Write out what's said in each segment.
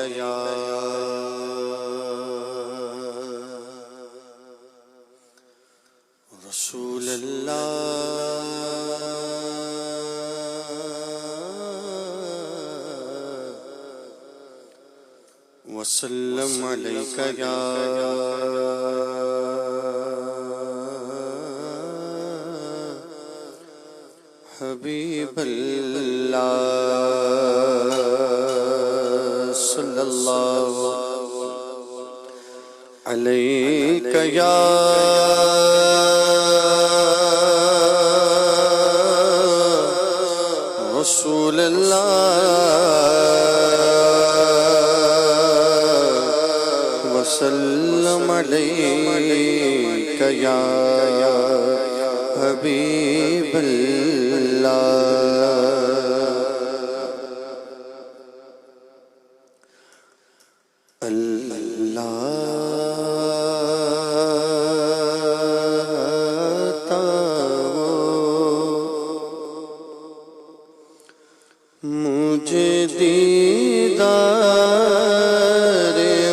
یا رسول اللہ وسلم علیک یا حبیب اللہ صلی اللہ علیک یا رسول اللہ وسلم علیک یا حبیب اللہ مجھے دیدار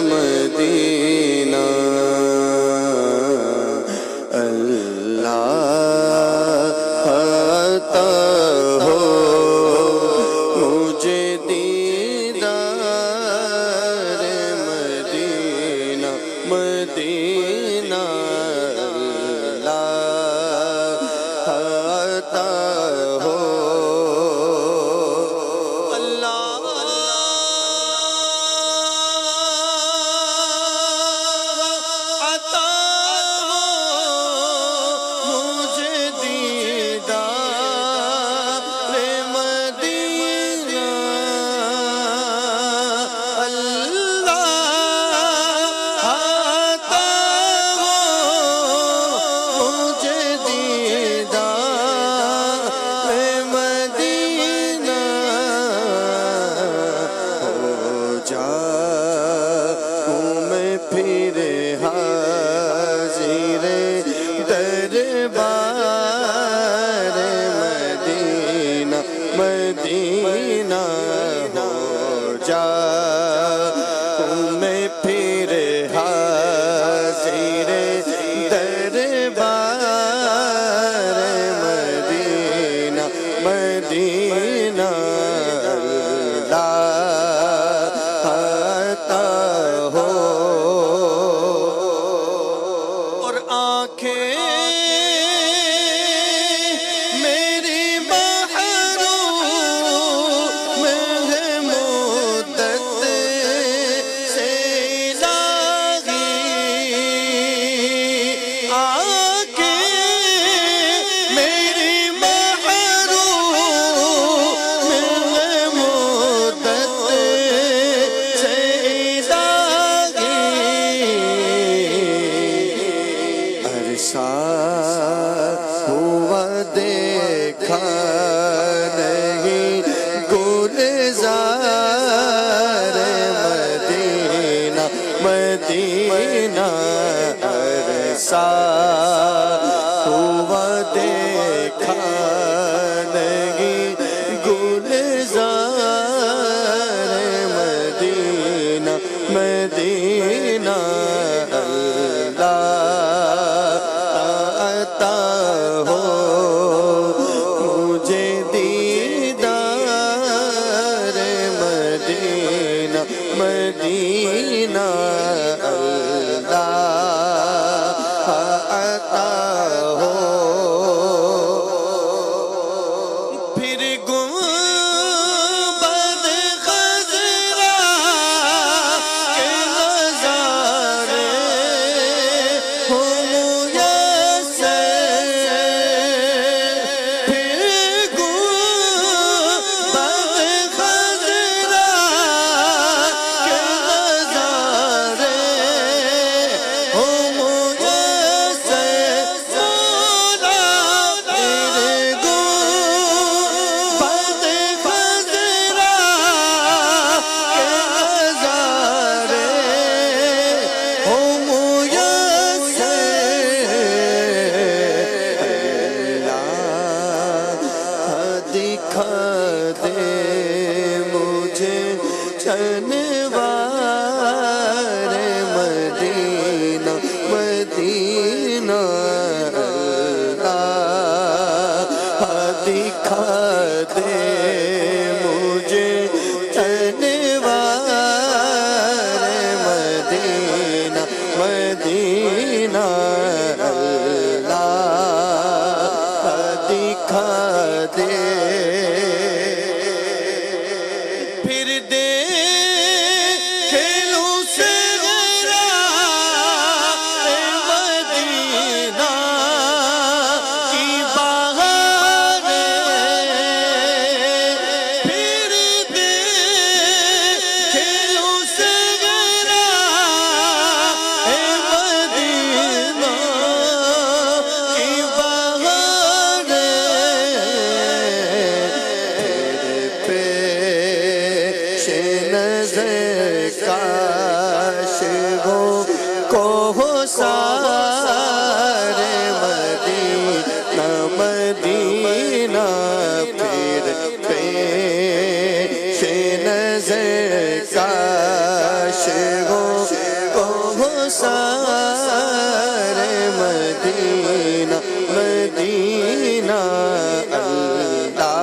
مدینہ اللہ عطا ہو مجھے دیدار مدینہ مدینہ اللہ عطا ہو پھر حاضر دربار مدینہ مدینہ ہو جاؤں میں پھر حاضر دربار مدینہ مدینہ ہوا دیکھا نہیں گلزار مدینہ مدینہ عرصہ ہوا دیکھا نہیں گلزار مدینہ مدینہ مدینہ اللہ عطا ہو پھر گنبد خضرا کے نظارے ہو میسر پھر گنبد خضرا کے نظارے انوار مدینہ مدینہ اللہ دکھا دے مجھے انوار مدینہ مدینہ اللہ دکھا دے پھر دے کھیلوں سے غرا مدینہ کی بہاریں پھر دے کھیلوں سے غرا مدینہ کی بہاریں کاش ہو کو سارے مدینہ مدینہ پھر پیش نظر کاش ہو کو سارے مدینہ مدینہ اللہ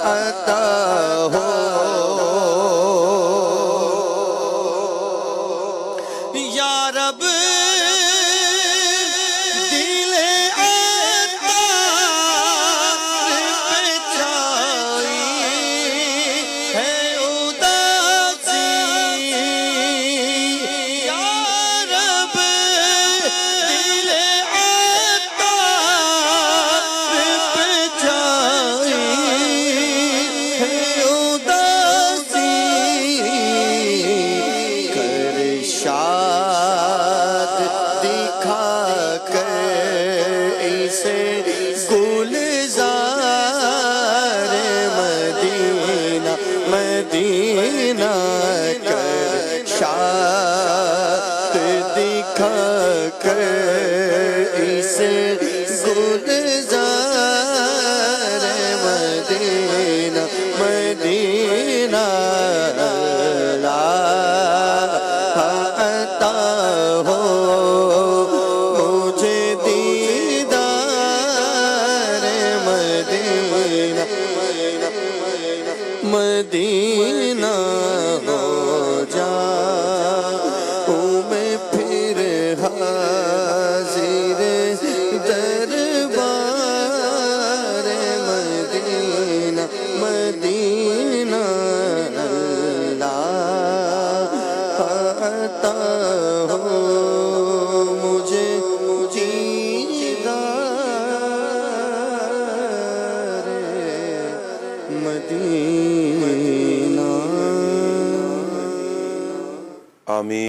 عطا ہو یا رب دل عطار پہ چھائی ہے اداسی یا رب دل عطار پہ چھائی ہے اداسی کر شاد دکھا کر اسے گلزار مدینہ مدینہ کر شاد دکھا کر اسے گلزار مدینہ مدینہ عطا ہو مجھے دیدار مدینہ مدینہ ہو جاؤں میں پھر حاضر دربار مدینہ مدینہ عطا ہو مجھے دیدار مدینہ آمین